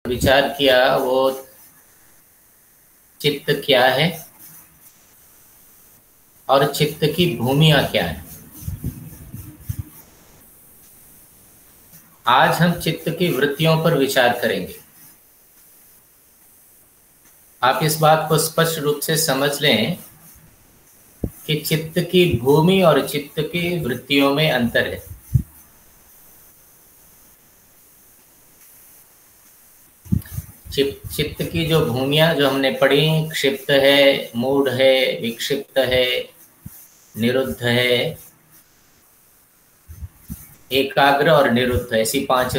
विचार किया वो चित्त क्या है और चित्त की भूमिया क्या है। आज हम चित्त की वृत्तियों पर विचार करेंगे। आप इस बात को स्पष्ट रूप से समझ लें कि चित्त की भूमि और चित्त की वृत्तियों में अंतर है। चित्त की जो भूमिया जो हमने पढ़ी, क्षिप्त है, मूढ़ है, विक्षिप्त है, निरुद्ध है, एकाग्र और निरुद्ध, ऐसी 5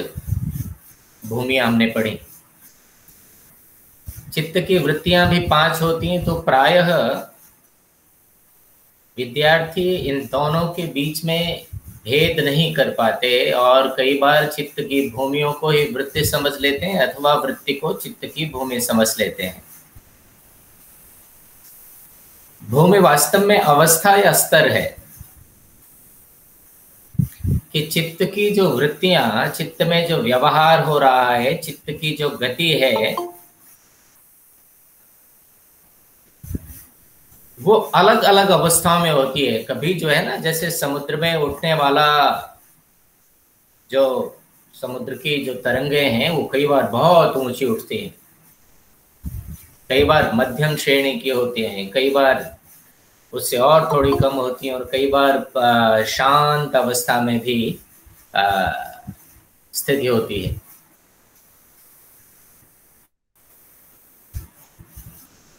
भूमिया हमने पढ़ी। चित्त की वृत्तियां भी 5 होती हैं, तो प्रायः विद्यार्थी इन दोनों के बीच में भेद नहीं कर पाते और कई बार चित्त की भूमियों को ही वृत्ति समझ लेते हैं अथवा वृत्ति को चित्त की भूमि समझ लेते हैं। भूमि वास्तव में अवस्था या स्तर है कि चित्त की जो वृत्तियां, चित्त में जो व्यवहार हो रहा है, चित्त की जो गति है, वो अलग अलग अवस्थाओं में होती है। कभी जो है ना, जैसे समुद्र में उठने वाला जो समुद्र की जो तरंगे हैं वो कई बार बहुत ऊंची उठती हैं, कई बार मध्यम श्रेणी की होती हैं, कई बार उससे और थोड़ी कम होती हैं और कई बार शांत अवस्था में भी स्थिति होती है।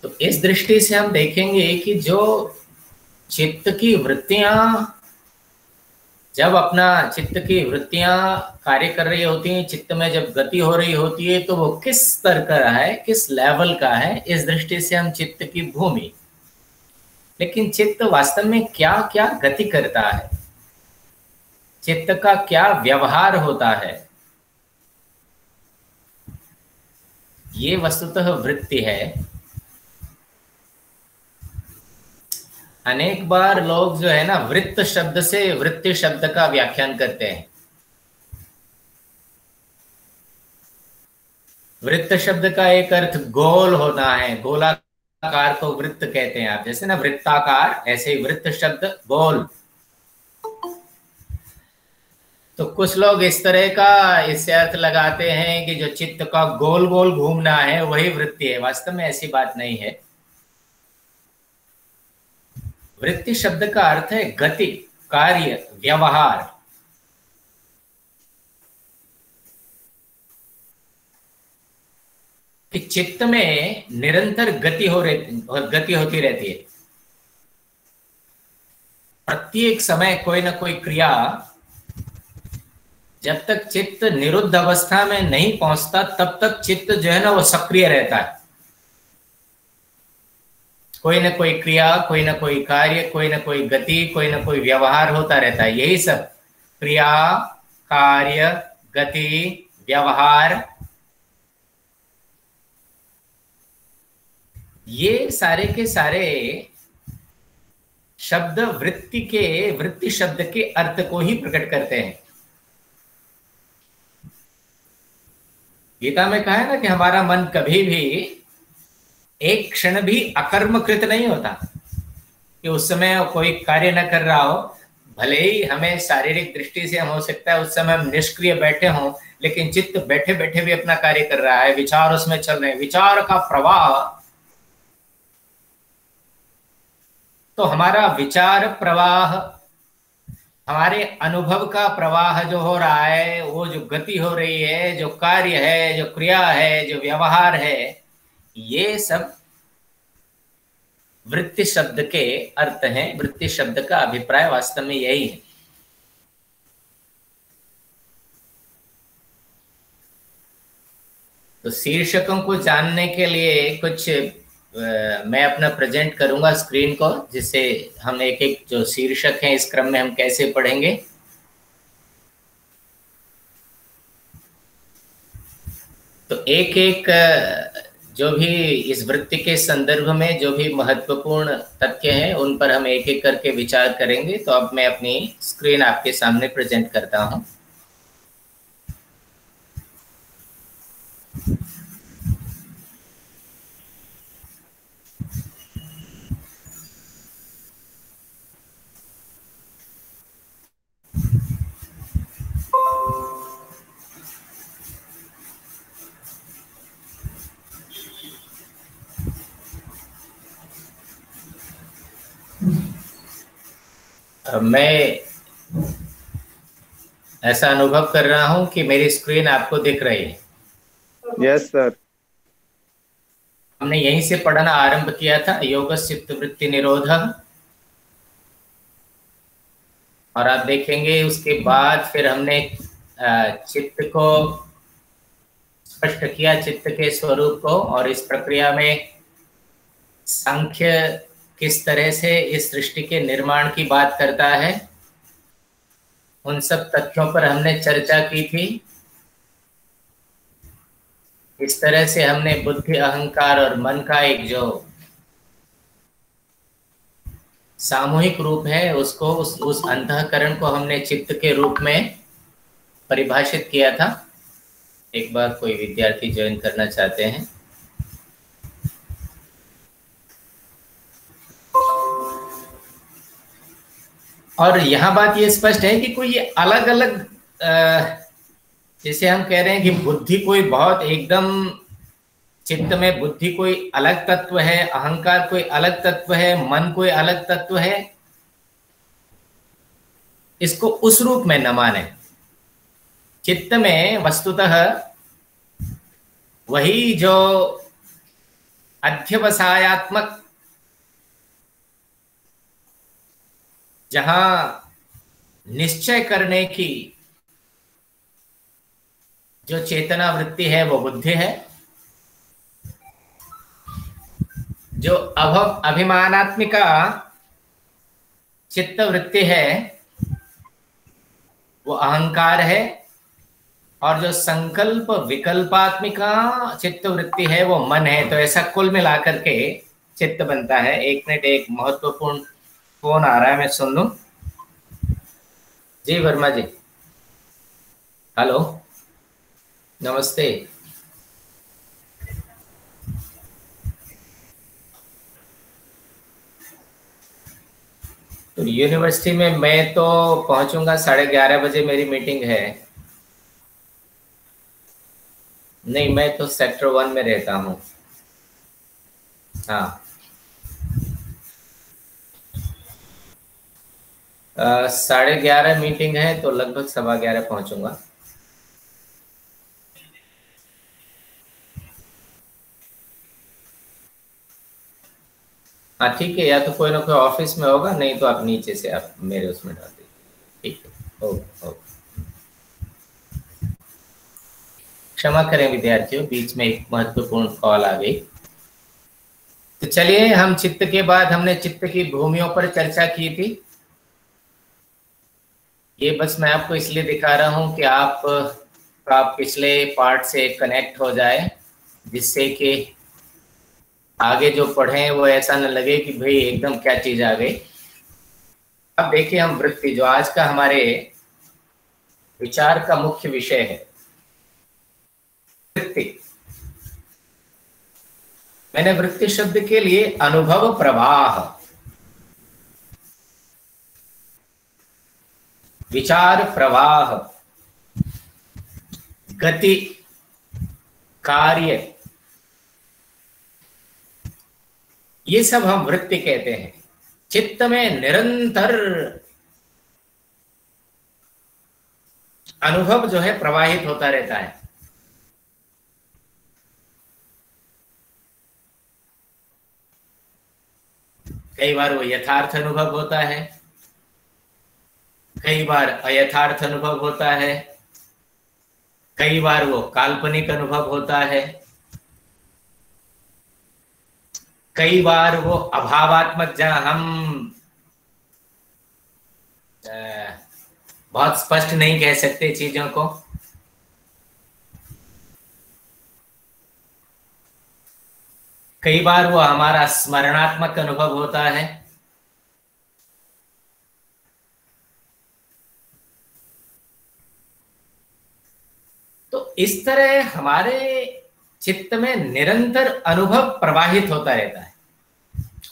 तो इस दृष्टि से हम देखेंगे कि जो चित्त की वृत्तियां, जब अपना चित्त की वृत्तियां कार्य कर रही होती हैं, चित्त में जब गति हो रही होती है, तो वो किस स्तर का है, किस लेवल का है, इस दृष्टि से हम चित्त की भूमि। लेकिन चित्त वास्तव में क्या क्या गति करता है, चित्त का क्या व्यवहार होता है, ये वस्तुतः वृत्ति है। अनेक बार लोग जो है ना, वृत्त शब्द से वृत्ति शब्द का व्याख्यान करते हैं। वृत्त शब्द का एक अर्थ गोल होना है, गोलाकार को वृत्त कहते हैं। आप जैसे ना वृत्ताकार, ऐसे ही वृत्त शब्द गोल। तो कुछ लोग इस तरह का इससे अर्थ लगाते हैं कि जो चित्त का गोल गोल घूमना है वही वृत्ति है। वास्तव में ऐसी बात नहीं है। वृत्ति शब्द का अर्थ है गति, कार्य, व्यवहार। कि चित्त में निरंतर गति होती रहती है। प्रत्येक समय कोई ना कोई क्रिया, जब तक चित्त निरुद्ध अवस्था में नहीं पहुंचता तब तक चित्त जो है ना वो सक्रिय रहता है। कोई ना कोई क्रिया, कोई ना कोई कार्य, कोई ना कोई गति, कोई ना कोई व्यवहार होता रहता है। यही सब क्रिया, कार्य, गति, व्यवहार, ये सारे के सारे शब्द वृत्ति शब्द के अर्थ को ही प्रकट करते हैं। गीता में कहा है ना कि हमारा मन कभी भी एक क्षण भी अकर्मकृत नहीं होता, कि उस समय कोई कार्य न कर रहा हो। भले ही हमें शारीरिक दृष्टि से हम हो सकता है उस समय हम निष्क्रिय बैठे हों, लेकिन चित्त बैठे बैठे भी अपना कार्य कर रहा है, विचार उसमें चल रहे हैं, विचार का प्रवाह। तो हमारा विचार प्रवाह, हमारे अनुभव का प्रवाह जो हो रहा है, वो जो गति हो रही है, जो कार्य है, जो क्रिया है, जो व्यवहार है, ये सब वृत्ति शब्द के अर्थ हैं। वृत्ति शब्द का अभिप्राय वास्तव में यही है। तो शीर्षकों को जानने के लिए कुछ मैं अपना प्रेजेंट करूंगा स्क्रीन को, जिससे हम एक एक जो शीर्षक हैं इस क्रम में हम कैसे पढ़ेंगे। तो एक एक जो भी इस वृत्ति के संदर्भ में जो भी महत्वपूर्ण तथ्य हैं उन पर हम एक एक करके विचार करेंगे। तो अब मैं अपनी स्क्रीन आपके सामने प्रेजेंट करता हूं। मैं ऐसा अनुभव कर रहा हूं कि मेरी स्क्रीन आपको दिख रही है। Yes sir. हमने यहीं से पढ़ना आरंभ किया था, योग चित्त वृत्ति निरोध। और आप देखेंगे उसके बाद फिर हमने चित्त को स्पष्ट किया, चित्त के स्वरूप को, और इस प्रक्रिया में सांख्य किस तरह से इस सृष्टि के निर्माण की बात करता है, उन सब तथ्यों पर हमने चर्चा की थी। इस तरह से हमने बुद्धि, अहंकार और मन का एक जो सामूहिक रूप है उसको, उस अंतःकरण को हमने चित्त के रूप में परिभाषित किया था। एक बार कोई विद्यार्थी ज्वाइन करना चाहते हैं? और यहाँ बात ये स्पष्ट है कि कोई अलग अलग, जैसे हम कह रहे हैं कि बुद्धि कोई बहुत एकदम, चित्त में बुद्धि कोई अलग तत्व है, अहंकार कोई अलग तत्व है, मन कोई अलग तत्व है, इसको उस रूप में न माने। चित्त में वस्तुतः वही जो अध्यवसायात्मक, जहां निश्चय करने की जो चेतना वृत्ति है वो बुद्धि है, जो अभिमानात्मिका चित्त वृत्ति है वो अहंकार है, और जो संकल्प विकल्पात्मिका चित्त वृत्ति है वो मन है। तो ऐसा कुल मिलाकर के चित्त बनता है। एक मिनट, एक महत्वपूर्ण फोन आ रहा है, मैं सुन लूं। जी वर्मा जी, हेलो, नमस्ते। तो यूनिवर्सिटी में मैं तो पहुंचूंगा 11:30 बजे, मेरी मीटिंग है। नहीं, मैं तो सेक्टर 1 में रहता हूँ। हाँ, 11:30 मीटिंग है, तो लगभग 11:15 पहुंचूंगा। हाँ ठीक है, या तो कोई ना कोई ऑफिस में होगा, नहीं तो आप नीचे से आप मेरे उसमें डाल दीजिए। ठीक है, ओके ओके। क्षमा करें विद्यार्थियों, बीच में एक महत्वपूर्ण कॉल आ गई। तो चलिए, हम चित्त के बाद हमने चित्त की भूमियों पर चर्चा की थी। ये बस मैं आपको इसलिए दिखा रहा हूं कि आप पिछले पार्ट से कनेक्ट हो जाए, जिससे कि आगे जो पढ़ें वो ऐसा न लगे कि भाई एकदम क्या चीज आ गई। अब देखिए, हम वृत्ति, जो आज का हमारे विचार का मुख्य विषय है, वृत्ति। मैंने वृत्ति शब्द के लिए अनुभव प्रवाह, विचार प्रवाह, गति, कार्य, ये सब हम वृत्ति कहते हैं। चित्त में निरंतर अनुभव जो है प्रवाहित होता रहता है। कई बार वो यथार्थ अनुभव होता है, कई बार अयथार्थ अनुभव होता है, कई बार वो काल्पनिक अनुभव होता है, कई बार वो अभावात्मक, जहां हम बहुत स्पष्ट नहीं कह सकते चीजों को। कई बार वो हमारा स्मरणात्मक अनुभव होता है। तो इस तरह हमारे चित्त में निरंतर अनुभव प्रवाहित होता रहता है।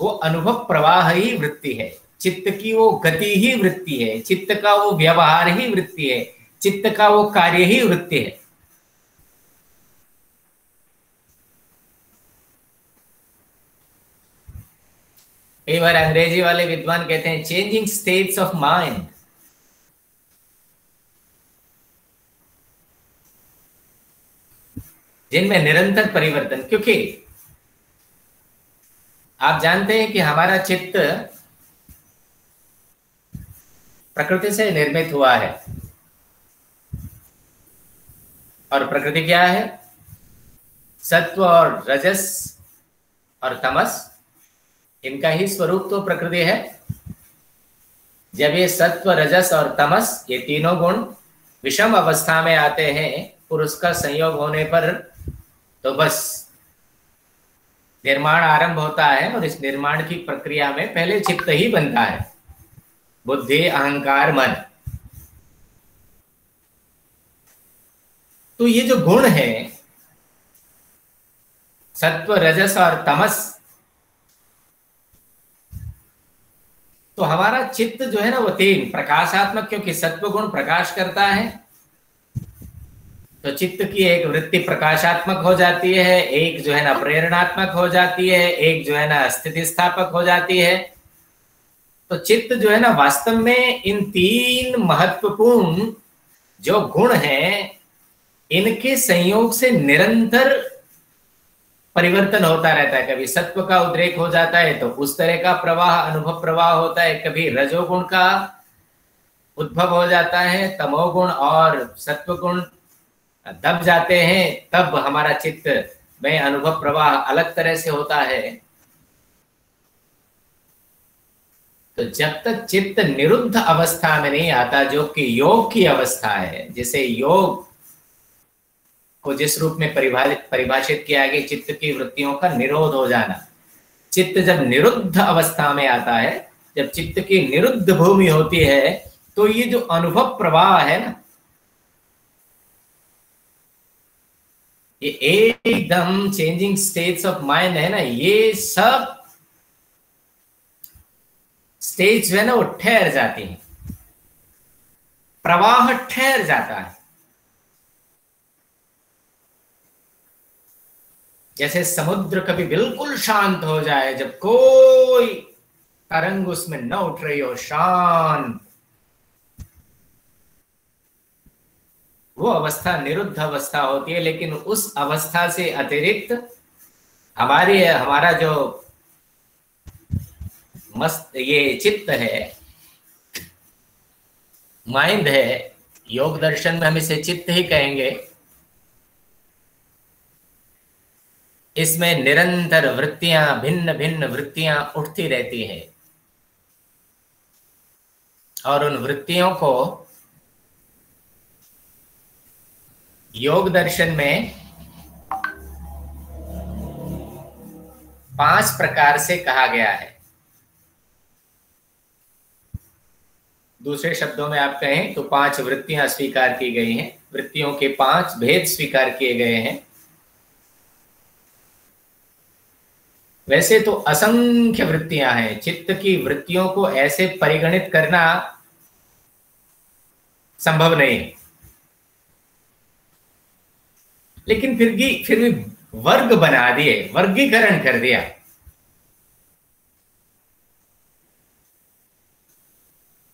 वो अनुभव प्रवाह ही वृत्ति है। चित्त की वो गति ही वृत्ति है, चित्त का वो व्यवहार ही वृत्ति है, चित्त का वो कार्य ही वृत्ति है। कई बार अंग्रेजी वाले विद्वान कहते हैं चेंजिंग स्टेट्स ऑफ माइंड। जिनमें निरंतर परिवर्तन, क्योंकि आप जानते हैं कि हमारा चित्त प्रकृति से निर्मित हुआ है। और प्रकृति क्या है? सत्व और रजस और तमस, इनका ही स्वरूप तो प्रकृति है। जब ये सत्व, रजस और तमस, ये तीनों गुण विषम अवस्था में आते हैं और उसका संयोग होने पर तो बस निर्माण आरंभ होता है। और इस निर्माण की प्रक्रिया में पहले चित्त ही बनता है, बुद्धि, अहंकार, मन। तो ये जो गुण है सत्व, रजस और तमस, तो हमारा चित्त जो है ना वो तीन प्रकाशात्मक, क्योंकि सत्व गुण प्रकाश करता है, तो चित्त की एक वृत्ति प्रकाशात्मक हो जाती है, एक जो है ना प्रेरणात्मक हो जाती है, एक जो है ना स्थिति स्थापक हो जाती है। तो चित्त जो है ना वास्तव में इन तीन महत्वपूर्ण जो गुण हैं, इनके संयोग से निरंतर परिवर्तन होता रहता है। कभी सत्व का उद्रेक हो जाता है तो उस तरह का प्रवाह, अनुभव प्रवाह होता है। कभी रजोगुण का उद्भव हो जाता है, तमोगुण और सत्वगुण दब जाते हैं, तब हमारा चित्त में अनुभव प्रवाह अलग तरह से होता है। तो जब तक चित्त निरुद्ध अवस्था में नहीं आता, जो कि योग की अवस्था है, जिसे योग को जिस रूप में परिभाषित किया गया, चित्त की वृत्तियों का निरोध हो जाना। चित्त जब निरुद्ध अवस्था में आता है, जब चित्त की निरुद्ध भूमि होती है, तो ये जो अनुभव प्रवाह है ना, ये एकदम चेंजिंग स्टेट्स ऑफ माइंड है ना, ये सब स्टेज जो है ना वो ठहर जाती है, प्रवाह ठहर जाता है। जैसे समुद्र कभी बिल्कुल शांत हो जाए, जब कोई तरंग उसमें न उठ रही हो, शांत, वो अवस्था निरुद्ध अवस्था होती है। लेकिन उस अवस्था से अतिरिक्त हमारा जो मस्त ये चित्त है, माइंड है, योग दर्शन में हम इसे चित्त ही कहेंगे, इसमें निरंतर वृत्तियां, भिन्न भिन्न वृत्तियां उठती रहती हैं। और उन वृत्तियों को योग दर्शन में 5 प्रकार से कहा गया है। दूसरे शब्दों में आप कहें तो 5 वृत्तियां स्वीकार की गई हैं, वृत्तियों के 5 भेद स्वीकार किए गए हैं। वैसे तो असंख्य वृत्तियां हैं, चित्त की वृत्तियों को ऐसे परिगणित करना संभव नहीं, लेकिन फिर भी वर्ग बना दिए, वर्गीकरण कर दिया।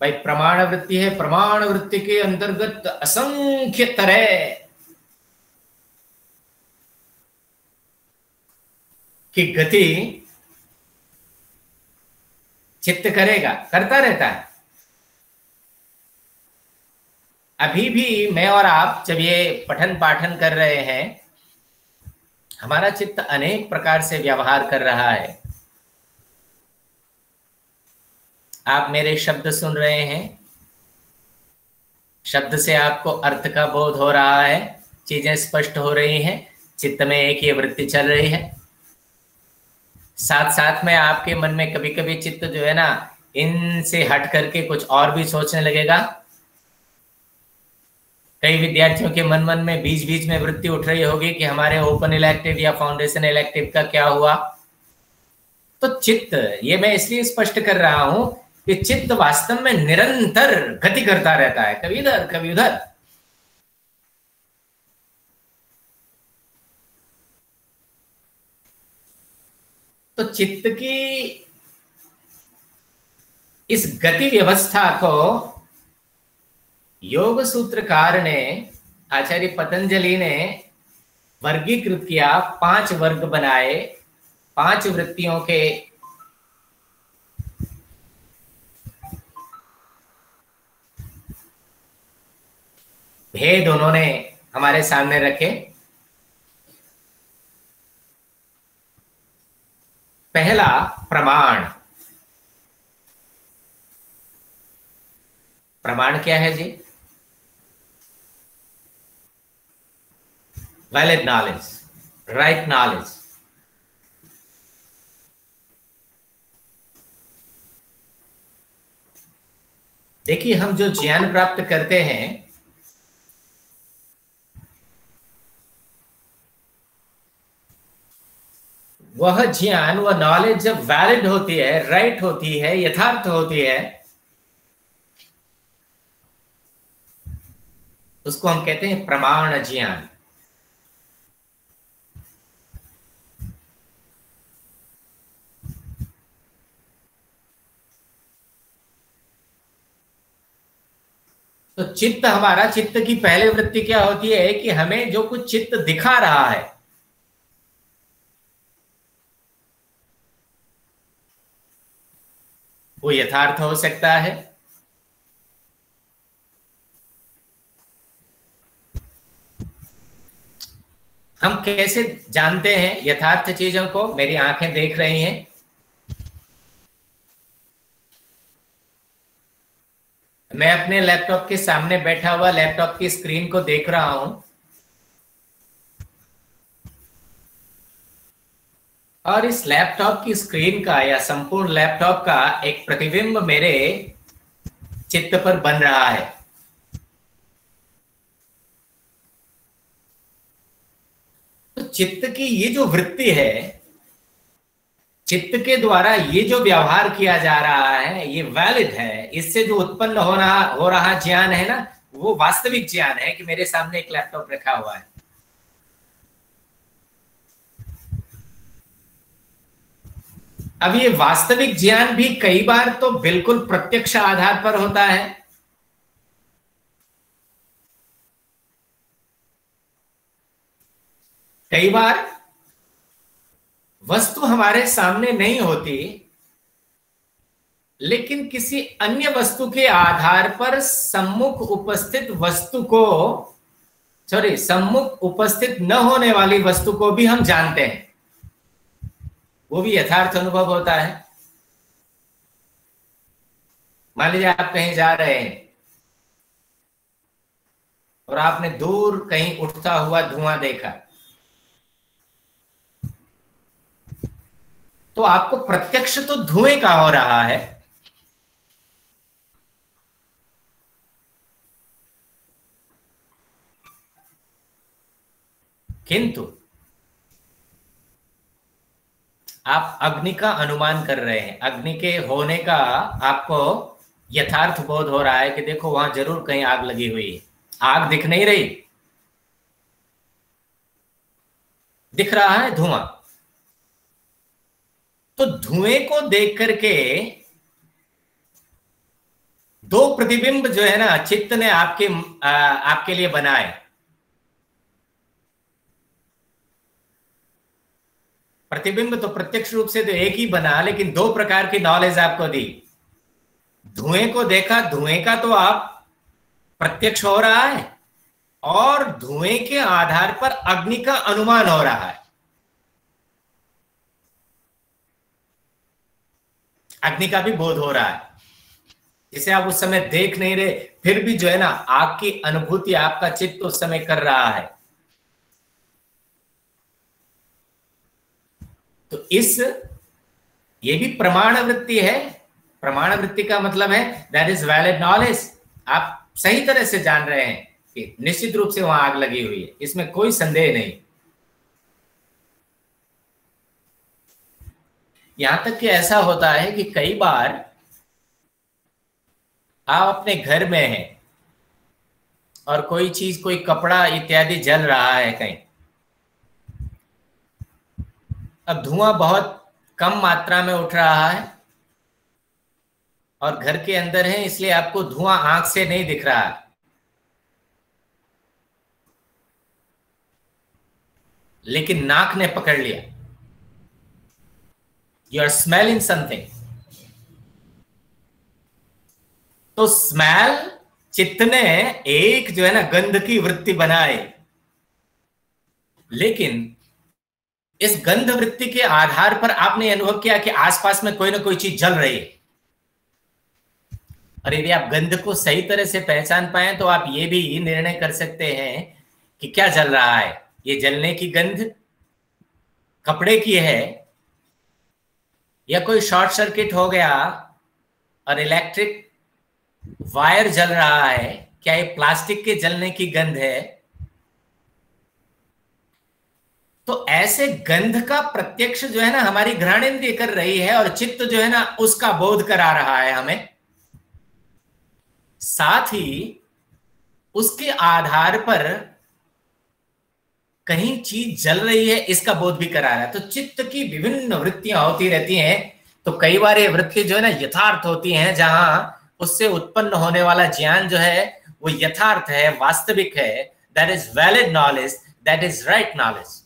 भाई प्रमाण वृत्ति है, प्रमाण वृत्ति के अंतर्गत असंख्य तरह की गति चित्त करेगा, करता रहता है। अभी भी मैं और आप जब ये पठन पाठन कर रहे हैं, हमारा चित्त अनेक प्रकार से व्यवहार कर रहा है। आप मेरे शब्द सुन रहे हैं, शब्द से आपको अर्थ का बोध हो रहा है, चीजें स्पष्ट हो रही हैं, चित्त में एक ये वृत्ति चल रही है। साथ साथ में आपके मन में कभी कभी चित्त जो है ना इनसे हट करके कुछ और भी सोचने लगेगा। कई विद्यार्थियों के मन में बीच बीच में वृत्ति उठ रही होगी कि हमारे ओपन इलेक्टिव या फाउंडेशन इलेक्टिव का क्या हुआ। तो चित्त, ये मैं इसलिए स्पष्ट कर रहा हूं कि चित्त वास्तव में निरंतर गति करता रहता है, कभी इधर कभी उधर। तो चित्त की इस गति व्यवस्था को योग सूत्रकार ने, आचार्य पतंजलि ने वर्गीकृत किया, 5 वर्ग बनाए, 5 वृत्तियों के भेद उन्होंने हमारे सामने रखे। पहला प्रमाण। प्रमाण क्या है जी? Valid knowledge, right knowledge. देखिए, हम जो ज्ञान प्राप्त करते हैं वह ज्ञान, वह नॉलेज जब वैलिड होती है, राइट होती है, यथार्थ होती है, उसको हम कहते हैं प्रमाण ज्ञान। तो चित्त, हमारा चित्त की पहली वृत्ति क्या होती है कि हमें जो कुछ चित्त दिखा रहा है वो यथार्थ हो सकता है, हम कैसे जानते हैं यथार्थ चीजों को? मेरी आंखें देख रही हैं, मैं अपने लैपटॉप के सामने बैठा हुआ लैपटॉप की स्क्रीन को देख रहा हूं, और इस लैपटॉप की स्क्रीन का या संपूर्ण लैपटॉप का एक प्रतिबिंब मेरे चित्त पर बन रहा है। तो चित्त की ये जो वृत्ति है, चित्त के द्वारा ये जो व्यवहार किया जा रहा है, ये वैलिड है। इससे जो उत्पन्न हो रहा ज्ञान है ना, वो वास्तविक ज्ञान है कि मेरे सामने एक लैपटॉप रखा हुआ है। अब ये वास्तविक ज्ञान भी कई बार तो बिल्कुल प्रत्यक्ष आधार पर होता है, कई बार वस्तु हमारे सामने नहीं होती, लेकिन किसी अन्य वस्तु के आधार पर सम्मुख उपस्थित वस्तु को, सम्मुख उपस्थित न होने वाली वस्तु को भी हम जानते हैं, वो भी यथार्थ अनुभव होता है। मान लीजिए आप कहीं जा रहे हैं और आपने दूर कहीं उठता हुआ धुआं देखा, तो आपको प्रत्यक्ष तो धुएं का हो रहा है, किंतु आप अग्नि का अनुमान कर रहे हैं, अग्नि के होने का आपको यथार्थ बोध हो रहा है कि देखो वहां जरूर कहीं आग लगी हुई है। आग दिख नहीं रही, दिख रहा है धुआं। तो धुएं को देख करके दो प्रतिबिंब जो है ना, चित्त ने आपके लिए बनाए। प्रतिबिंब तो प्रत्यक्ष रूप से तो एक ही बना, लेकिन 2 प्रकार की नॉलेज आपको दी। धुएं को देखा, धुएं का तो आप प्रत्यक्ष हो रहा है, और धुएं के आधार पर अग्नि का अनुमान हो रहा है। अग्नि का भी बोध हो रहा है, जिसे आप उस समय देख नहीं रहे, फिर भी जो है ना आग की अनुभूति आपका चित्त उस समय कर रहा है। तो ये भी प्रमाण वृत्ति है। प्रमाण वृत्ति का मतलब है दैट इज वैलिड नॉलेज। आप सही तरह से जान रहे हैं कि निश्चित रूप से वहां आग लगी हुई है, इसमें कोई संदेह नहीं। यहां तक कि ऐसा होता है कि कई बार आप अपने घर में हैं और कोई चीज, कोई कपड़ा इत्यादि जल रहा है कहीं, अब धुआं बहुत कम मात्रा में उठ रहा है और घर के अंदर हैं, इसलिए आपको धुआं आंख से नहीं दिख रहा है, लेकिन नाक ने पकड़ लिया। You are smelling something. तो स्मेल, चित्त ने एक जो है ना गंध की वृत्ति बनाई, लेकिन इस गंध वृत्ति के आधार पर आपने अनुभव किया कि आसपास में कोई ना कोई चीज जल रही है। और यदि आप गंध को सही तरह से पहचान पाए तो आप ये भी निर्णय कर सकते हैं कि क्या जल रहा है। ये जलने की गंध कपड़े की है, या कोई शॉर्ट सर्किट हो गया और इलेक्ट्रिक वायर जल रहा है, क्या ये प्लास्टिक के जलने की गंध है। तो ऐसे गंध का प्रत्यक्ष जो है ना हमारी घ्राणेन्द्रिय कर रही है, और चित्त जो है ना उसका बोध करा रहा है हमें। साथ ही उसके आधार पर कहीं चीज जल रही है इसका बोध भी करा रहा है। तो चित्त की विभिन्न वृत्तियां होती रहती हैं। तो कई बार ये वृत्ति जो है ना यथार्थ होती हैं, जहां उससे उत्पन्न होने वाला ज्ञान जो है वो यथार्थ है, वास्तविक है। That is valid knowledge, that is right knowledge.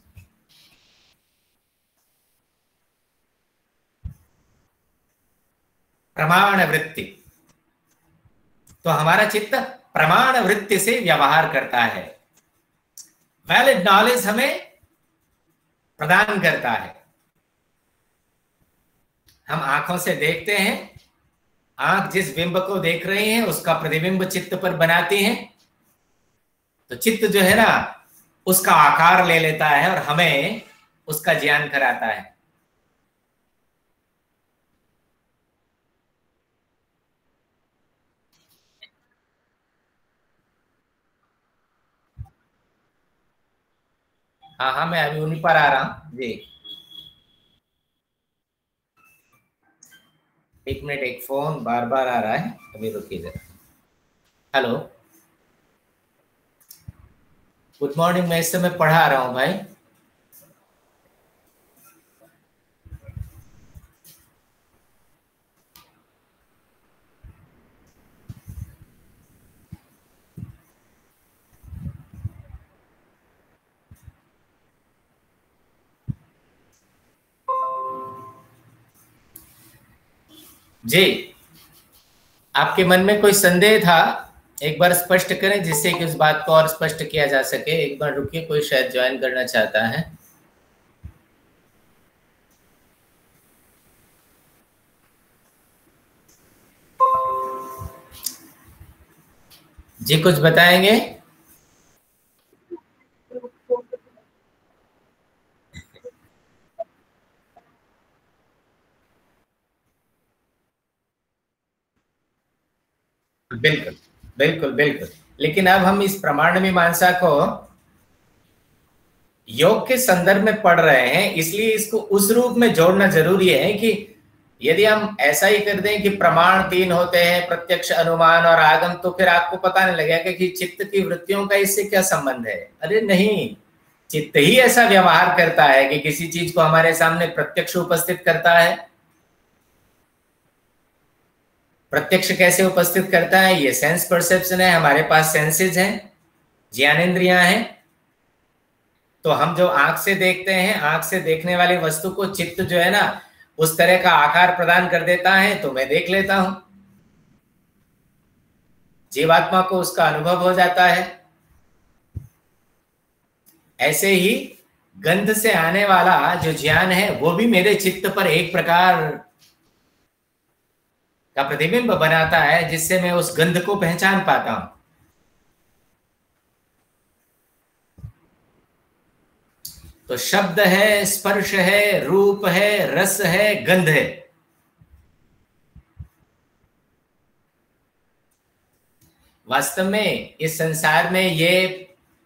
प्रमाण वृत्ति, तो हमारा चित्त प्रमाण वृत्ति से व्यवहार करता है, वैलिड नॉलेज हमें प्रदान करता है। हम आंखों से देखते हैं, आंख जिस बिंब को देख रही है उसका प्रतिबिंब चित्त पर बनाती है। तो चित्त जो है ना उसका आकार ले लेता है और हमें उसका ज्ञान कराता है। हाँ हाँ, मैं अभी उन्हीं पर आ रहा हूं जी। एक मिनट, एक फोन बार बार आ रहा है, अभी रुकिए जरा। Hello, good morning. मैं इस समय पढ़ा रहा हूं भाई। जी, आपके मन में कोई संदेह था, एक बार स्पष्ट करें जिससे कि उस बात को और स्पष्ट किया जा सके। एक बार रुकिए, कोई शायद ज्वाइन करना चाहता है। जी, कुछ बताएंगे? बिल्कुल बिल्कुल बिल्कुल। लेकिन अब हम इस प्रमाण मीमांसा को योग के संदर्भ में पढ़ रहे हैं, इसलिए इसको उस रूप में जोड़ना जरूरी है कि यदि हम ऐसा ही कर दें कि प्रमाण तीन होते हैं, प्रत्यक्ष, अनुमान और आगम, तो फिर आपको पता नहीं लगेगा कि चित्त की वृत्तियों का इससे क्या संबंध है। अरे नहीं, चित्त ही ऐसा व्यवहार करता है कि किसी चीज को हमारे सामने प्रत्यक्ष उपस्थित करता है। प्रत्यक्ष कैसे उपस्थित करता है? ये सेंस परसेप्शन है, हमारे पास सेंसेस हैं, ज्ञानेंद्रियां हैं। तो हम जो आंख से देखते हैं, आंख से देखने वाली वस्तु को चित्त जो है ना उस तरह का आकार प्रदान कर देता है, तो मैं देख लेता हूं, जीवात्मा को उसका अनुभव हो जाता है। ऐसे ही गंध से आने वाला जो ज्ञान है वो भी मेरे चित्त पर एक प्रकार का प्रतिबिंब बनाता है, जिससे मैं उस गंध को पहचान पाता हूं। तो शब्द है, स्पर्श है, रूप है, रस है, गंध है। वास्तव में इस संसार में ये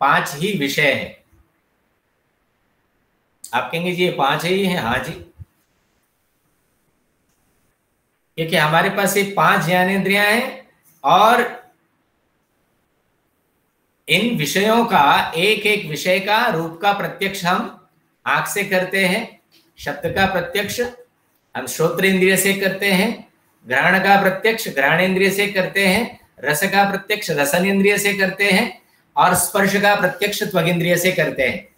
पांच ही विषय हैं। आप कहेंगे जी ये पांच ही हैं? हाँ जी, क्योंकि हमारे पास ये पांच ज्ञानेंद्रियां हैं और इन विषयों का, एक एक विषय का रूप का प्रत्यक्ष हम आंख से करते हैं, शब्द का प्रत्यक्ष हम श्रोत्र इंद्रिय से करते हैं, घ्राण का प्रत्यक्ष घ्राणेन्द्रिय से करते हैं, रस का प्रत्यक्ष रसनेन्द्रिय से करते हैं, और स्पर्श का प्रत्यक्ष त्वगिंद्रिय से करते हैं।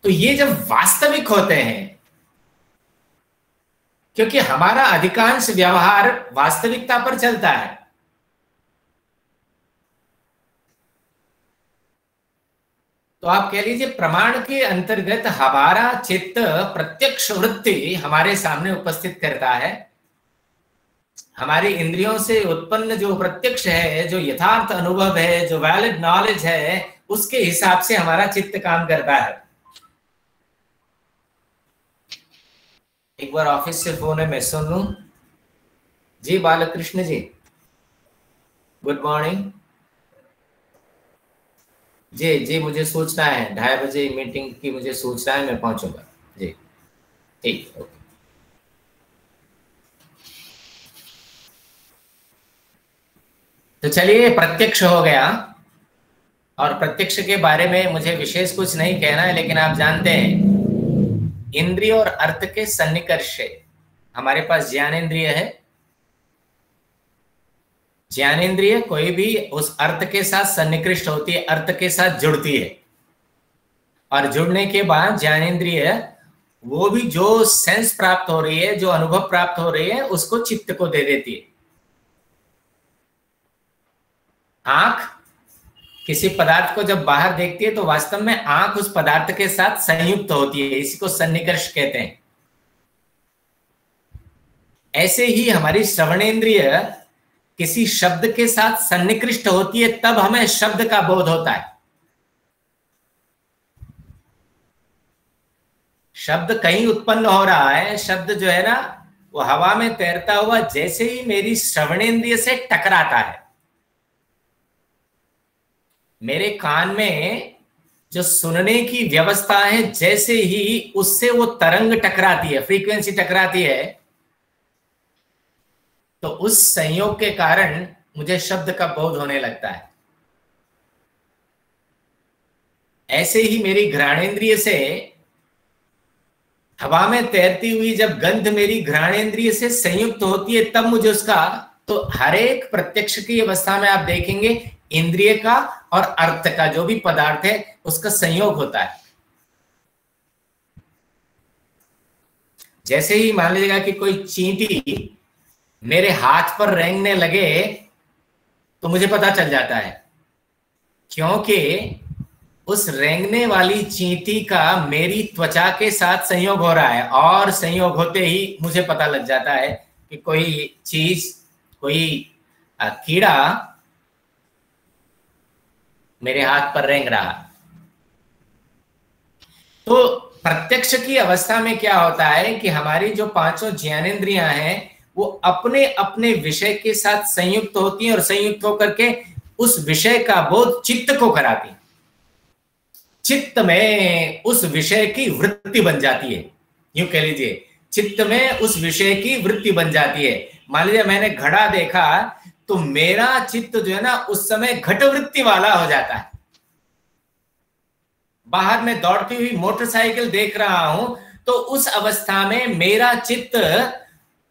तो ये जब वास्तविक होते हैं, क्योंकि हमारा अधिकांश व्यवहार वास्तविकता पर चलता है, तो आप कह लीजिए प्रमाण के अंतर्गत हमारा चित्त प्रत्यक्ष वृत्ति हमारे सामने उपस्थित करता है। हमारी इंद्रियों से उत्पन्न जो प्रत्यक्ष है, जो यथार्थ अनुभव है, जो वैलिड नॉलेज है, उसके हिसाब से हमारा चित्त काम करता है। एक बार ऑफिस से फोन है, मैं सुन लूं। जी बालकृष्ण जी, गुड मॉर्निंग। जी जी, मुझे सोचना है 2:30 बजे मीटिंग की, मुझे सोचना है, मैं पहुंचूंगा जी। ठीक, ओके। तो चलिए, प्रत्यक्ष हो गया, और प्रत्यक्ष के बारे में मुझे विशेष कुछ नहीं कहना है, लेकिन आप जानते हैं इंद्रिय और अर्थ के सन्निकर्ष से हमारे पास ज्ञानेन्द्रिय है। ज्ञानेन्द्रिय कोई भी उस अर्थ के साथ सन्निकृष्ट होती है, अर्थ के साथ जुड़ती है, और जुड़ने के बाद ज्ञानेन्द्रिय वो भी जो सेंस प्राप्त हो रही है, जो अनुभव प्राप्त हो रही है, उसको चित्त को दे देती है। आंख किसी पदार्थ को जब बाहर देखती है तो वास्तव में आंख उस पदार्थ के साथ संयुक्त होती है, इसी को सन्निकर्ष कहते हैं। ऐसे ही हमारी श्रवणेन्द्रिय किसी शब्द के साथ सन्निकृष्ट होती है, तब हमें शब्द का बोध होता है। शब्द कहीं उत्पन्न हो रहा है, शब्द जो है ना वो हवा में तैरता हुआ जैसे ही मेरी श्रवणेन्द्रिय से टकराता है, मेरे कान में जो सुनने की व्यवस्था है, जैसे ही उससे वो तरंग टकराती है, फ्रीक्वेंसी टकराती है, तो उस संयोग के कारण मुझे शब्द का बोध होने लगता है। ऐसे ही मेरी घ्राणेन्द्रिय से हवा में तैरती हुई जब गंध मेरी घ्राणेन्द्रिय से संयुक्त होती है, तब मुझे उसका, तो हर एक प्रत्यक्ष की अवस्था में आप देखेंगे इंद्रिय का और अर्थ का जो भी पदार्थ है उसका संयोग होता है। जैसे ही मान लीजिएगा कि कोई चींटी मेरे हाथ पर रेंगने लगे तो मुझे पता चल जाता है, क्योंकि उस रेंगने वाली चींटी का मेरी त्वचा के साथ संयोग हो रहा है, और संयोग होते ही मुझे पता लग जाता है कि कोई चीज, कोई कीड़ा मेरे हाथ पर रेंग रहा। तो प्रत्यक्ष की अवस्था में क्या होता है कि हमारी जो पांचों ज्ञानेंद्रियां हैं वो अपने अपने विषय के साथ संयुक्त होती हैं, और संयुक्त होकर के उस विषय का बोध चित्त को कराती है। चित्त में उस विषय की वृत्ति बन जाती है, यूं कह लीजिए चित्त में उस विषय की वृत्ति बन जाती है। मान लीजिए मैंने घड़ा देखा तो मेरा चित्त जो है ना उस समय घट वृत्ति वाला हो जाता है। बाहर में दौड़ती हुई मोटरसाइकिल देख रहा हूं तो उस अवस्था में मेरा चित्त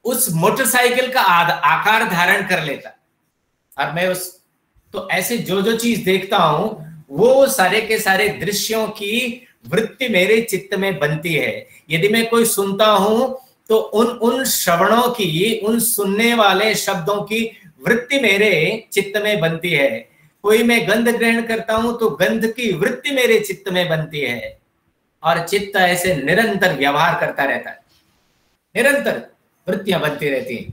उस मोटरसाइकिल का आकार धारण कर लेता, और मैं उस, तो ऐसे जो जो चीज देखता हूं वो सारे के सारे दृश्यों की वृत्ति मेरे चित्त में बनती है। यदि मैं कोई सुनता हूं तो उन श्रवणों की, उन सुनने वाले शब्दों की वृत्ति मेरे चित्त में बनती है। कोई मैं गंध ग्रहण करता हूं तो गंध की वृत्ति मेरे चित्त में बनती है, और चित्त ऐसे निरंतर व्यवहार करता रहता है, निरंतर वृत्तियां बनती रहती हैं।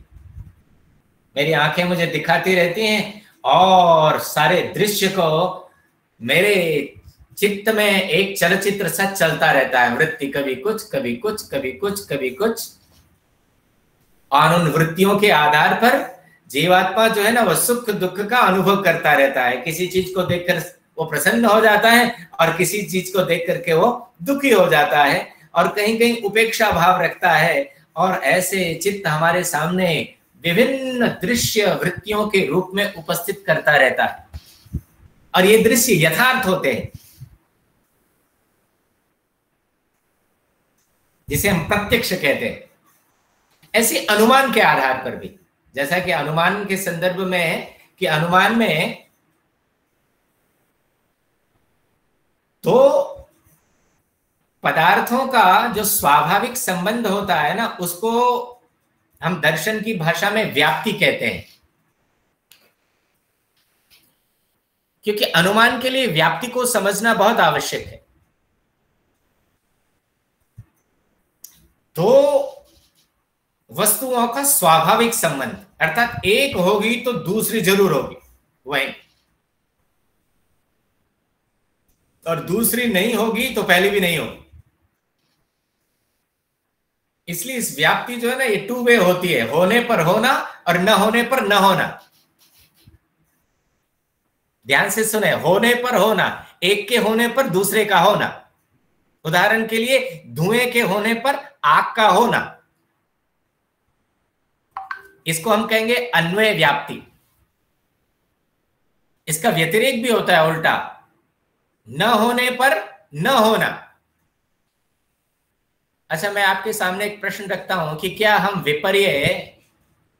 मेरी आंखें मुझे दिखाती रहती हैं और सारे दृश्य को मेरे चित्त में एक चलचित्र सा चलता रहता है, वृत्ति कभी कुछ कभी कुछ कभी कुछ कभी कुछ, और उन वृत्तियों के आधार पर जीवात्मा जो है ना वो सुख दुख का अनुभव करता रहता है। किसी चीज को देखकर वो प्रसन्न हो जाता है और किसी चीज को देख करके वो दुखी हो जाता है, और कहीं कहीं उपेक्षा भाव रखता है, और ऐसे चित्त हमारे सामने विभिन्न दृश्य वृत्तियों के रूप में उपस्थित करता रहता है, और ये दृश्य यथार्थ होते हैं। जिसे हम प्रत्यक्ष कहते हैं, ऐसे अनुमान के आधार पर भी, जैसा कि अनुमान के संदर्भ में है कि अनुमान में तो पदार्थों का जो स्वाभाविक संबंध होता है ना, उसको हम दर्शन की भाषा में व्याप्ति कहते हैं, क्योंकि अनुमान के लिए व्याप्ति को समझना बहुत आवश्यक है। दो वस्तुओं का स्वाभाविक संबंध, अर्थात एक होगी तो दूसरी जरूर होगी वही, और दूसरी नहीं होगी तो पहली भी नहीं होगी। इसलिए इस व्याप्ति जो है ना, ये टू वे होती है, होने पर होना और न होने पर न होना। ध्यान से सुने, होने पर होना, एक के होने पर दूसरे का होना। उदाहरण के लिए धुएं के होने पर आग का होना, इसको हम कहेंगे अन्वय व्याप्ति। इसका व्यतिरेक भी होता है उल्टा, न होने पर न होना। अच्छा, मैं आपके सामने एक प्रश्न रखता हूं कि क्या हम विपर्य,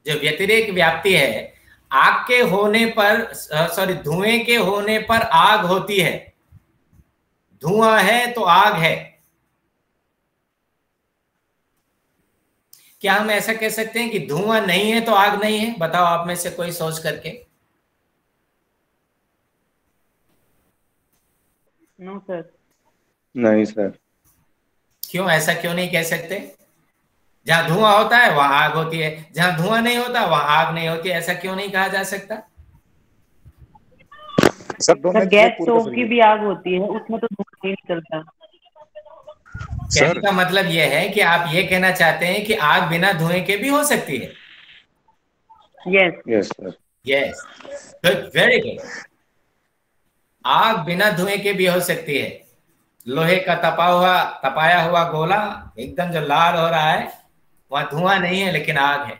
जो व्यतिरेक व्याप्ति है, आग के होने पर, सॉरी, धुएं के होने पर आग होती है, धुआं है तो आग है, क्या हम ऐसा कह सकते हैं कि धुआं नहीं है तो आग नहीं है? बताओ आप में से कोई सोच करके। No sir. नहीं सर। क्यों, ऐसा क्यों नहीं कह सकते? जहां धुआं होता है वहां आग होती है, जहां धुआं नहीं होता वहां आग नहीं होती, ऐसा क्यों नहीं कहा जा सकता? सर गैस स्टोव की भी आग होती है, उसमें तो धुआं नहीं निकलता। कहने का मतलब यह है कि आप ये कहना चाहते हैं कि आग बिना धुएं के भी हो सकती है। Yes yes sir. Yes, good, very good. आग बिना धुएं के भी हो सकती है। लोहे का तपाया हुआ गोला एकदम जो लाल हो रहा है, वहां धुआं नहीं है लेकिन आग है।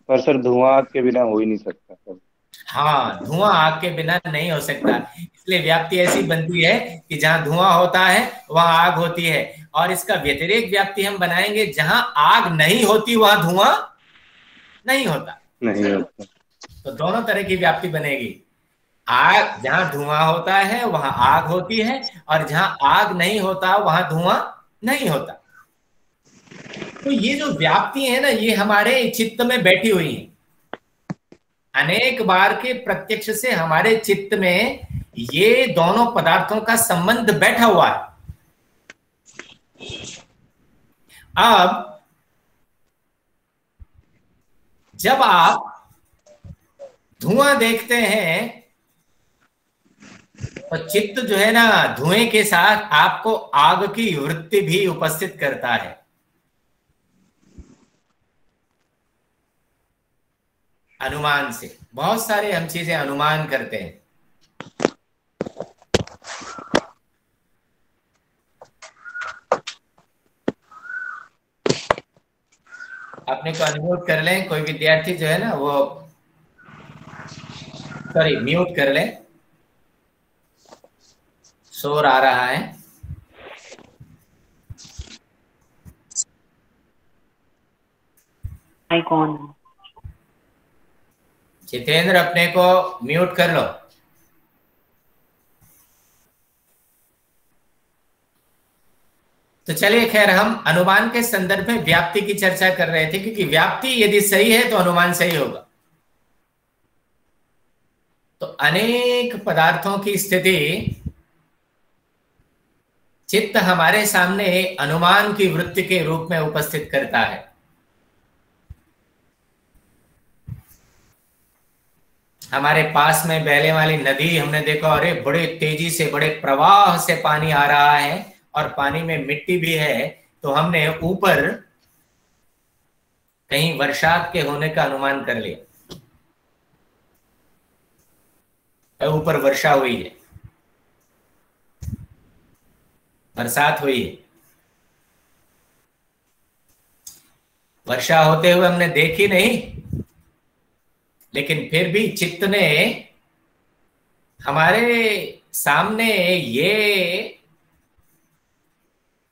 पर सर धुआं आग के बिना हो ही नहीं सकता सर। हाँ, धुआं आग के बिना नहीं हो सकता, इसलिए व्याप्ति ऐसी बनती है कि जहां धुआं होता है वहां आग होती है। और इसका व्यतिरेक व्याप्ति हम बनाएंगे, जहां आग नहीं होती वहां धुआं नहीं होता। नहीं होता। तो दोनों तरह की व्याप्ति बनेगी। आग, जहां धुआं होता है वहां आग होती है, और जहां आग नहीं होता वहां धुआं नहीं होता। तो ये जो व्याप्ति है ना, ये हमारे चित्त में बैठी हुई है। अनेक बार के प्रत्यक्ष से हमारे चित्त में ये दोनों पदार्थों का संबंध बैठा हुआ है। अब जब आप धुआं देखते हैं तो चित्त जो है ना, धुएं के साथ आपको आग की वृत्ति भी उपस्थित करता है। अनुमान से बहुत सारे हम चीजें अनुमान करते हैं। अपने को अनम्यूट कर लें, कोई विद्यार्थी जो है ना वो, सॉरी, म्यूट कर लें, शोर आ रहा है। कौन? जितेंद्र, अपने को म्यूट कर लो। तो चलिए, खैर, हम अनुमान के संदर्भ में व्याप्ति की चर्चा कर रहे थे, क्योंकि व्याप्ति यदि सही है तो अनुमान सही होगा। तो अनेक पदार्थों की स्थिति चित्त हमारे सामने अनुमान की वृत्ति के रूप में उपस्थित करता है। हमारे पास में बहने वाली नदी, हमने देखा, अरे बड़े तेजी से, बड़े प्रवाह से पानी आ रहा है और पानी में मिट्टी भी है, तो हमने ऊपर कहीं बरसात के होने का अनुमान कर लिया, ऊपर वर्षा हुई है, बरसात हुई है। वर्षा होते हुए हमने देखी नहीं, लेकिन फिर भी चित्त ने हमारे सामने ये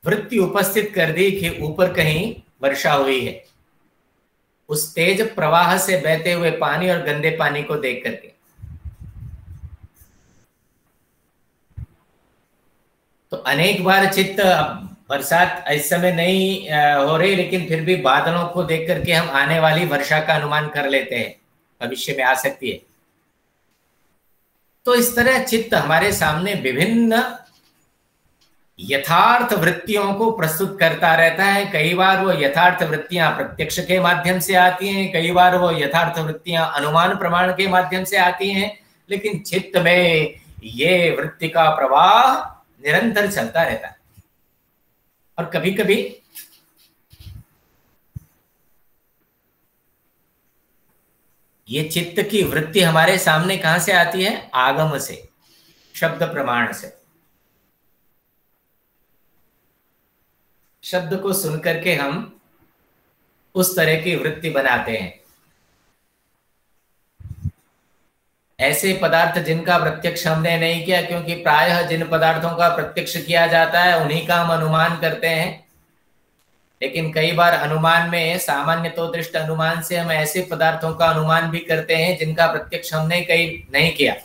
वृत्ति उपस्थित कर दी कि ऊपर कहीं वर्षा हुई है, उस तेज प्रवाह से बहते हुए पानी और गंदे पानी को देख करके। तो अनेक बार चित्त, बरसात इस समय नहीं हो रही, लेकिन फिर भी बादलों को देख करके हम आने वाली वर्षा का अनुमान कर लेते हैं, भविष्य में आ सकती है। तो इस तरह चित्त हमारे सामने विभिन्न यथार्थ वृत्तियों को प्रस्तुत करता रहता है। कई बार वो यथार्थ वृत्तियां प्रत्यक्ष के माध्यम से आती हैं, कई बार वो यथार्थ वृत्तियां अनुमान प्रमाण के माध्यम से आती हैं, लेकिन चित्त में ये वृत्ति का प्रवाह निरंतर चलता रहता है। और कभी कभी ये चित्त की वृत्ति हमारे सामने कहां से आती है? आगम से, शब्द प्रमाण से। शब्द को सुनकर के हम उस तरह की वृत्ति बनाते हैं। ऐसे पदार्थ जिनका प्रत्यक्ष हमने नहीं किया, क्योंकि प्रायः जिन पदार्थों का प्रत्यक्ष किया जाता है उन्हीं का हम अनुमान करते हैं, लेकिन कई बार अनुमान में सामान्य तो दृष्ट अनुमान से हम ऐसे पदार्थों का अनुमान भी करते हैं जिनका प्रत्यक्ष हमने कहीं नहीं किया।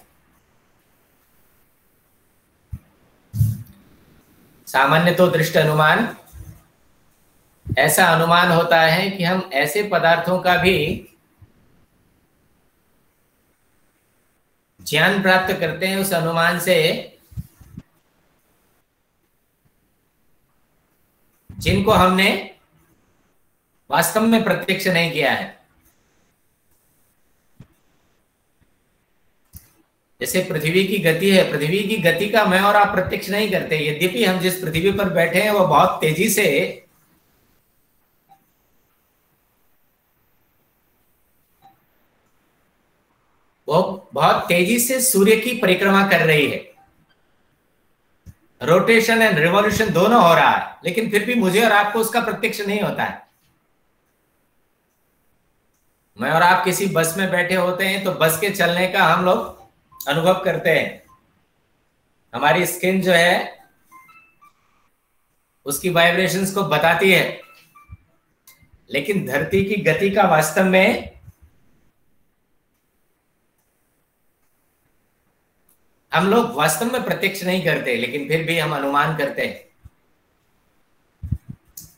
सामान्य तो दृष्ट अनुमान ऐसा अनुमान होता है कि हम ऐसे पदार्थों का भी ज्ञान प्राप्त करते हैं उस अनुमान से जिनको हमने वास्तव में प्रत्यक्ष नहीं किया है। जैसे पृथ्वी की गति है, पृथ्वी की गति का मैं और आप प्रत्यक्ष नहीं करते, यद्यपि हम जिस पृथ्वी पर बैठे हैं वो बहुत तेजी से सूर्य की परिक्रमा कर रही है। रोटेशन एंड रिवॉल्यूशन दोनों हो रहा है, लेकिन फिर भी मुझे और आपको उसका प्रत्यक्ष नहीं होता है। मैं और आप किसी बस में बैठे होते हैं तो बस के चलने का हम लोग अनुभव करते हैं। हमारी स्किन जो है उसकी वाइब्रेशंस को बताती है, लेकिन धरती की गति का वास्तव में हम लोग वास्तव में प्रत्यक्ष नहीं करते, लेकिन फिर भी हम अनुमान करते हैं।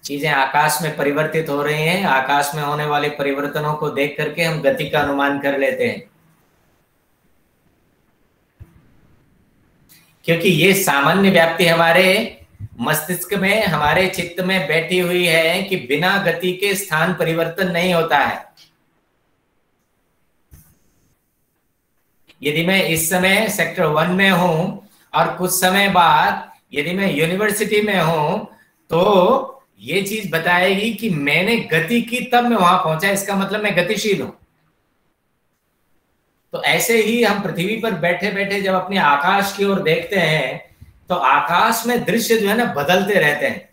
चीजें आकाश में परिवर्तित हो रही हैं, आकाश में होने वाले परिवर्तनों को देख करके हम गति का अनुमान कर लेते हैं, क्योंकि ये सामान्य व्याप्ति हमारे मस्तिष्क में, हमारे चित्त में बैठी हुई है कि बिना गति के स्थान परिवर्तन नहीं होता है। यदि मैं इस समय सेक्टर 1 में हूं और कुछ समय बाद यदि मैं यूनिवर्सिटी में हूं, तो ये चीज बताएगी कि मैंने गति की तब मैं वहां पहुंचा, इसका मतलब मैं गतिशील हूं। तो ऐसे ही हम पृथ्वी पर बैठे बैठे जब अपने आकाश की ओर देखते हैं तो आकाश में दृश्य जो है ना बदलते रहते हैं।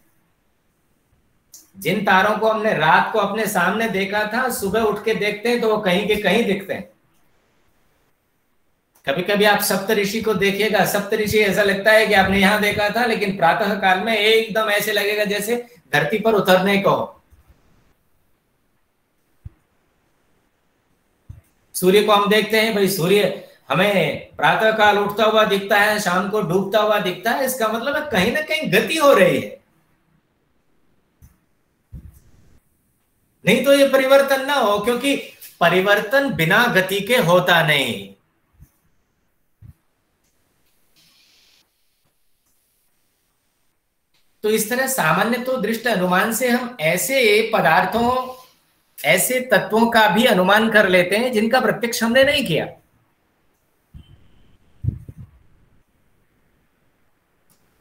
जिन तारों को हमने रात को अपने सामने देखा था, सुबह उठ के देखते हैं तो वो कहीं के कहीं दिखते हैं। कभी कभी आप सप्तऋषि को देखिएगा, सप्तऋषि ऐसा लगता है कि आपने यहां देखा था, लेकिन प्रातः काल में एकदम ऐसे लगेगा जैसे धरती पर उतरने को। सूर्य को हम देखते हैं, भाई सूर्य हमें प्रातः काल उठता हुआ दिखता है, शाम को डूबता हुआ दिखता है, इसका मतलब है कहीं ना कहीं गति हो रही है, नहीं तो ये परिवर्तन ना हो, क्योंकि परिवर्तन बिना गति के होता नहीं। तो इस तरह सामान्य तो दृष्ट अनुमान से हम ऐसे पदार्थों, ऐसे तत्वों का भी अनुमान कर लेते हैं जिनका प्रत्यक्ष हमने नहीं किया।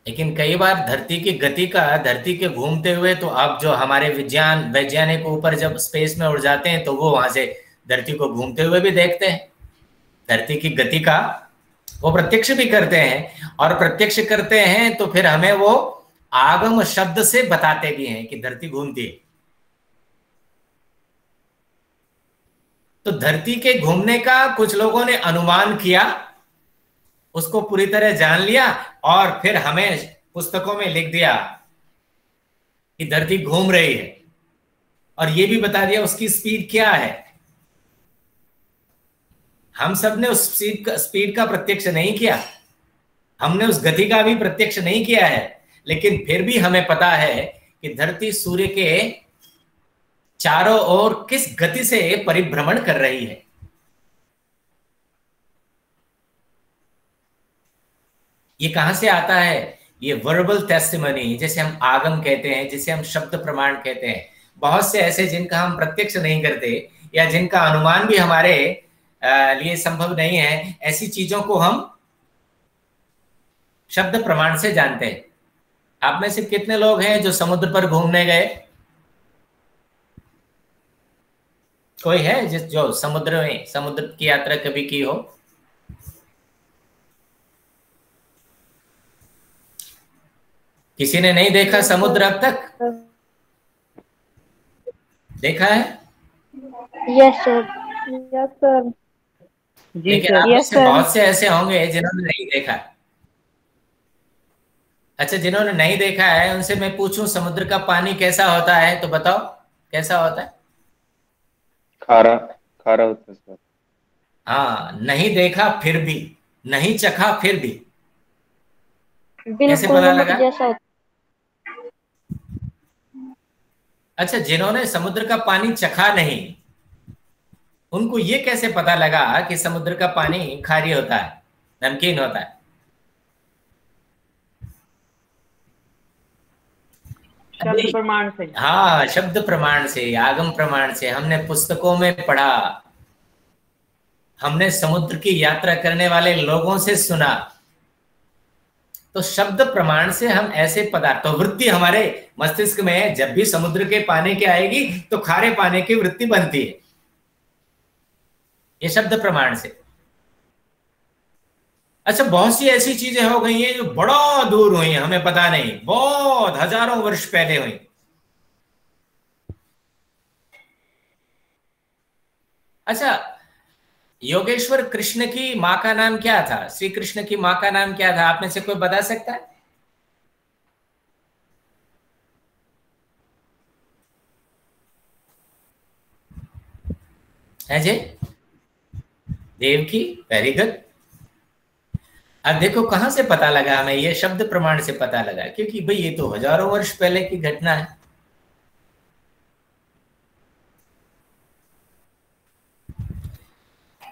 लेकिन कई बार धरती की गति का, धरती के घूमते हुए, तो अब जो हमारे वैज्ञानिक ऊपर जब स्पेस में उड़ जाते हैं तो वो वहां से धरती को घूमते हुए भी देखते हैं। धरती की गति का वो प्रत्यक्ष भी करते हैं, और प्रत्यक्ष करते हैं तो फिर हमें वो आगम शब्द से बताते भी हैं कि धरती घूमती है। तो धरती के घूमने का कुछ लोगों ने अनुमान किया, उसको पूरी तरह जान लिया और फिर हमें पुस्तकों में लिख दिया कि धरती घूम रही है, और ये भी बता दिया उसकी स्पीड क्या है। हम सब ने उस स्पीड का प्रत्यक्ष नहीं किया, हमने उस गति का भी प्रत्यक्ष नहीं किया है, लेकिन फिर भी हमें पता है कि धरती सूर्य के चारों ओर किस गति से परिभ्रमण कर रही है। ये कहां से आता है? ये वर्बल टेस्टिमनी, जैसे हम आगम कहते हैं, जिसे हम शब्द प्रमाण कहते हैं। बहुत से ऐसे जिनका हम प्रत्यक्ष नहीं करते या जिनका अनुमान भी हमारे लिए संभव नहीं है, ऐसी चीजों को हम शब्द प्रमाण से जानते हैं। आप में से कितने लोग हैं जो समुद्र पर घूमने गए? कोई है जो समुद्र की यात्रा कभी की हो? किसी ने नहीं देखा समुद्र अब तक? देखा है? Yes sir. Yes sir. जी लेकिन आप में से बहुत से ऐसे होंगे जिन्होंने नहीं देखा। अच्छा, जिन्होंने नहीं देखा है उनसे मैं पूछूं समुद्र का पानी कैसा होता है, तो बताओ कैसा होता है? खारा खारा होता है सर। हाँ, नहीं देखा फिर भी, नहीं चखा फिर भी, कैसे बिल्कुल पता नमक लगा? जैसा होता अच्छा, जिन्होंने समुद्र का पानी चखा नहीं, उनको ये कैसे पता लगा कि समुद्र का पानी खारी होता है, नमकीन होता है? शब्द प्रमाण से। हाँ, शब्द प्रमाण से, आगम प्रमाण से। हमने पुस्तकों में पढ़ा, हमने समुद्र की यात्रा करने वाले लोगों से सुना। तो शब्द प्रमाण से हम ऐसे पदार्थ, तो वृत्ति हमारे मस्तिष्क में जब भी समुद्र के पानी की आएगी तो खारे पानी की वृत्ति बनती है, ये शब्द प्रमाण से। अच्छा, बहुत सी ऐसी चीजें हो गई हैं जो बड़ा दूर हुई हैं, हमें पता नहीं, बहुत हजारों वर्ष पहले हुई। अच्छा, योगेश्वर कृष्ण की मां का नाम क्या था? श्री कृष्ण की मां का नाम क्या था? आप में से कोई बता सकता है? जी, देवकी। Very good. अब देखो कहां से पता लगा हमें? ये शब्द प्रमाण से पता लगा, क्योंकि भाई ये तो हजारों वर्ष पहले की घटना है।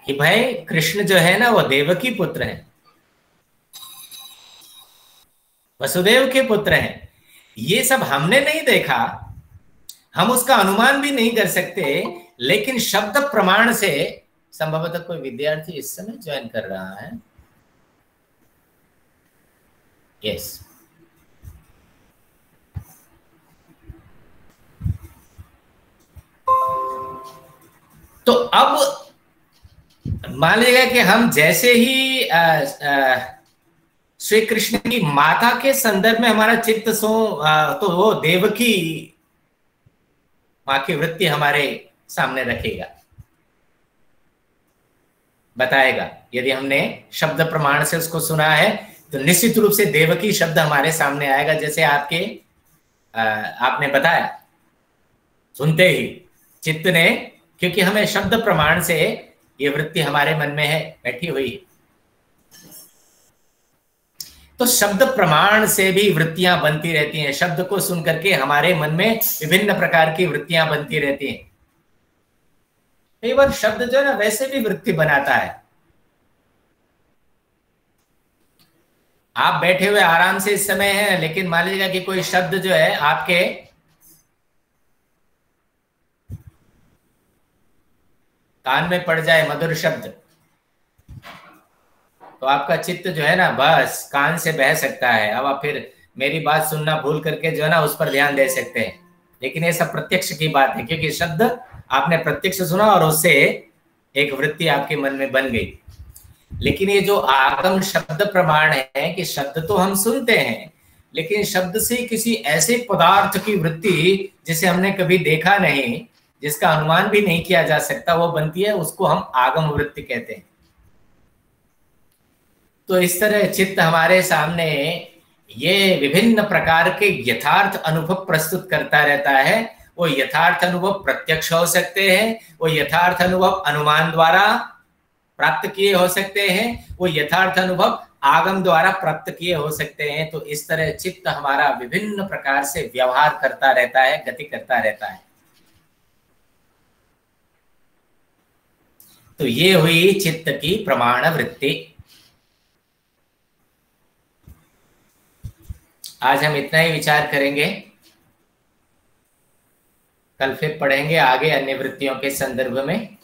कि भाई कृष्ण जो है ना वो देवकी पुत्र हैं, वसुदेव के पुत्र हैं। ये सब हमने नहीं देखा, हम उसका अनुमान भी नहीं कर सकते, लेकिन शब्द प्रमाण से। संभवतः कोई विद्यार्थी इस समय ज्वाइन कर रहा है। यस, तो अब मान लीजिएगा कि हम जैसे ही श्री कृष्ण की माता के संदर्भ में हमारा चित्त तो वो देवकी मां की वृत्ति हमारे सामने रखेगा, बताएगा। यदि हमने शब्द प्रमाण से उसको सुना है तो निश्चित रूप से देवकी शब्द हमारे सामने आएगा, जैसे आपने बताया। सुनते ही चित्त ने, क्योंकि हमें शब्द प्रमाण से ये वृत्ति हमारे मन में है, बैठी हुई है। तो शब्द प्रमाण से भी वृत्तियां बनती रहती हैं। शब्द को सुन करके हमारे मन में विभिन्न प्रकार की वृत्तियां बनती रहती हैं। कई बार शब्द जो है ना वैसे भी वृत्ति बनाता है। आप बैठे हुए आराम से इस समय हैं, लेकिन मान लीजिएगा कि कोई शब्द जो है आपके कान में पड़ जाए, मधुर शब्द, तो आपका चित्त जो है ना बस कान से बह सकता है। अब आप फिर मेरी बात सुनना भूल करके जो है ना उस पर ध्यान दे सकते हैं। लेकिन ये सब प्रत्यक्ष की बात है, क्योंकि शब्द आपने प्रत्यक्ष सुना और उससे एक वृत्ति आपके मन में बन गई। लेकिन ये जो आगम शब्द प्रमाण है कि शब्द तो हम सुनते हैं, लेकिन शब्द से किसी ऐसे पदार्थ की वृत्ति जिसे हमने कभी देखा नहीं, जिसका अनुमान भी नहीं किया जा सकता, वो बनती है, उसको हम आगम वृत्ति कहते हैं। तो इस तरह चित्त हमारे सामने ये विभिन्न प्रकार के यथार्थ अनुभव प्रस्तुत करता रहता है। वो यथार्थ अनुभव प्रत्यक्ष हो सकते हैं, वो यथार्थ अनुभव अनुमान द्वारा प्राप्त किए हो सकते हैं, वो यथार्थ अनुभव आगम द्वारा प्राप्त किए हो सकते हैं। तो इस तरह चित्त हमारा विभिन्न प्रकार से व्यवहार करता रहता है, गति करता रहता है। तो ये हुई चित्त की प्रमाण वृत्ति। आज हम इतना ही विचार करेंगे, कल फिर पढ़ेंगे आगे अन्य वृत्तियों के संदर्भ में।